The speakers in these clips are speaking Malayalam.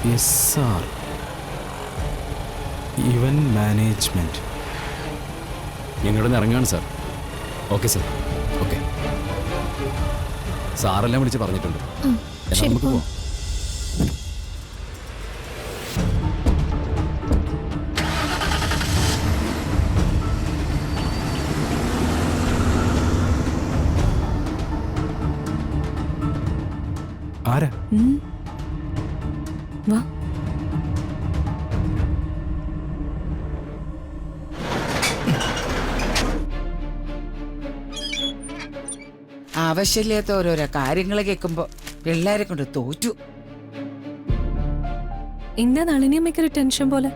SR event management. ഞങ്ങളുടെ ഇറങ്ങാണ് സാർ. Okay sir. ഓക്കെ, സാറെല്ലാം വിളിച്ച് പറഞ്ഞിട്ടുണ്ട്. എന്നാൽ നമുക്ക് പോവാം. ആരാ? വാ. ആവശ്യമില്ലാത്ത ഓരോരോ കാര്യങ്ങൾ കേൾക്കുമ്പോ പിള്ളേരെ കൊണ്ട് തോറ്റു. എന്താ നളിനിയമ്മയ്ക്കൊരു ടെൻഷൻ പോലെ?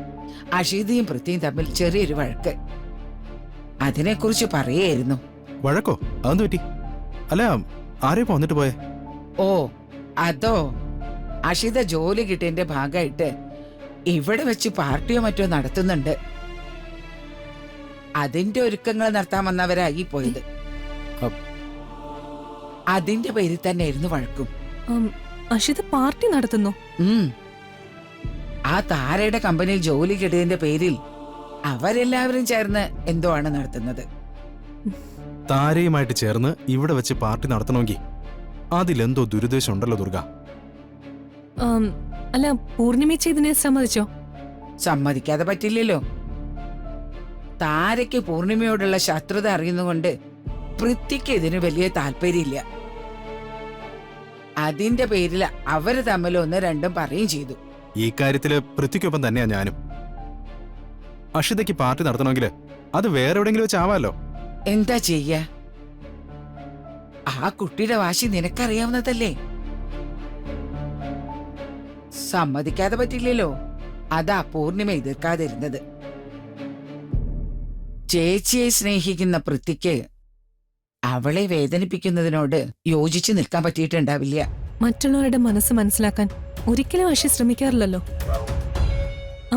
അഷീതയും പൃഥ്വിയും തമ്മിൽ ചെറിയൊരു വഴക്ക്. അതിനെക്കുറിച്ച് പറയായിരുന്നു. വഴക്കോ? അതെന്ത് പറ്റി? അല്ല, ആരെയും വന്നിട്ട് പോയേ? ഓ അതോ, അഷിത ജോലി കിട്ടിയതിന്റെ ഭാഗമായിട്ട് ഇവിടെ വെച്ച് പാർട്ടിയോ മറ്റോ നടത്തുന്നുണ്ട്. അതിന്റെ ഒരുക്കങ്ങൾ നടത്താൻ വന്നവരായി പോയത്. അതിന്റെ പേരിൽ തന്നെയായിരുന്നു വഴക്കും. അഷിത പാർട്ടി നടത്തുന്നു? ആ താരയുടെ കമ്പനിയിൽ ജോലി കിട്ടിയതിന്റെ പേരിൽ അവരെല്ലാവരും ചേർന്ന് എന്തോ ആണ് നടത്തുന്നത്. താരയുമായിട്ട് ചേർന്ന് ഇവിടെ വെച്ച് പാർട്ടി നടത്തണമെങ്കിൽ അതിലെന്തോ ദുരുദ്ദേശം ഉണ്ടല്ലോ ദുർഗ. അല്ല, പൂർണിമേച്ചി ഇതിനെ സമ്മതിച്ചോ? സമ്മതിക്കാതെ പറ്റില്ലല്ലോ. താരയ്ക്ക് പൂർണിമയോടുള്ള ശത്രുത അറിയുന്നുകൊണ്ട് പൃഥ്വിക്ക് ഇതിന് വലിയ താല്പര്യമില്ല. അതിന്റെ പേരിൽ അവര് തമ്മിൽ ഒന്ന് രണ്ടും പറയും ചെയ്തു. ഈ കാര്യത്തില് പൃഥ്വിക്കൊപ്പം തന്നെയാ ഞാനും. അഷിതയ്ക്ക് പാർട്ടി നടത്തണമെങ്കിൽ അത് വേറെ എവിടെയെങ്കിലും വെച്ചാവാലോ. എന്താ ചെയ്യ? ആ കുട്ടിയുടെ വാശി നിനക്കറിയാവുന്നതല്ലേ. സമ്മതിക്കാതെ പറ്റില്ലല്ലോ. അതാ പൂർണിമ എതിർക്കാതിരുന്നത്. ചേച്ചിയെ സ്നേഹിക്കുന്ന പൃഥ്വിക്ക് അവളെ വേദനിപ്പിക്കുന്നതിനോട് യോജിച്ചു നിൽക്കാൻ പറ്റിയിട്ടുണ്ടാവില്ല. മറ്റുള്ളവരുടെ മനസ്സ് മനസ്സിലാക്കാൻ ഒരിക്കലും അഷി ശ്രമിക്കാറില്ലല്ലോ.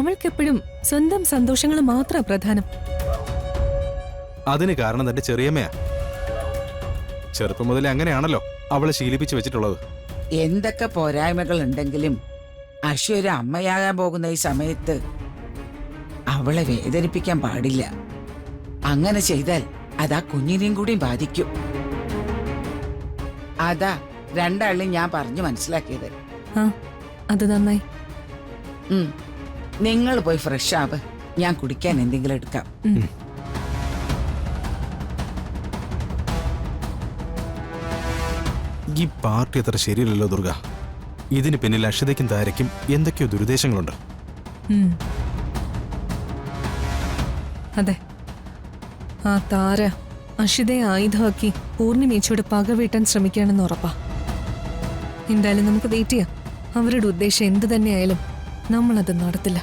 അവൾക്കെപ്പോഴും സ്വന്തം സന്തോഷങ്ങൾ മാത്രമാ പ്രധാനം. അതിന് കാരണം തന്റെ ചെറിയമ്മയാ. ചെറുപ്പം മുതലേ അങ്ങനെയാണല്ലോ അവളെ ശീലിപ്പിച്ചു വെച്ചിട്ടുള്ളത്. എന്തൊക്കെ പോരായ്മകൾ ഉണ്ടെങ്കിലും അഷി ഒരു അമ്മയാകാൻ പോകുന്ന ഈ സമയത്ത് അവളെ വേദനിപ്പിക്കാൻ പാടില്ല. അങ്ങനെ ചെയ്താൽ അതാ കുഞ്ഞിനെയും കൂടി ബാധിക്കും. അതാ രണ്ടാളും ഞാൻ പറഞ്ഞു മനസ്സിലാക്കിയത്. അത് നന്നായി. നിങ്ങൾ പോയി ഫ്രഷ് ആവ്, ഞാൻ കുടിക്കാൻ എന്തെങ്കിലും എടുക്കാം. ഈ പാർട്ടി അത്ര ശരിയല്ലല്ലോ ദുർഗ. ഇതിന് പിന്നിൽ അഷിതയ്ക്കും താരയ്ക്കും എന്തൊക്കെയോ ദുരുദ്ദേശങ്ങളുണ്ട്. അതെ, ആ താര അഷിതയെ ആയുധമാക്കി പൂർണിമേച്ചിയോട് പക വീട്ടാൻ ശ്രമിക്കുകയാണെന്ന് ഉറപ്പാ. എന്തായാലും നമുക്ക് വെയിറ്റ് ചെയ്യാം. അവരുടെ ഉദ്ദേശം എന്ത് തന്നെയായാലും നമ്മളത് നടത്തില്ല.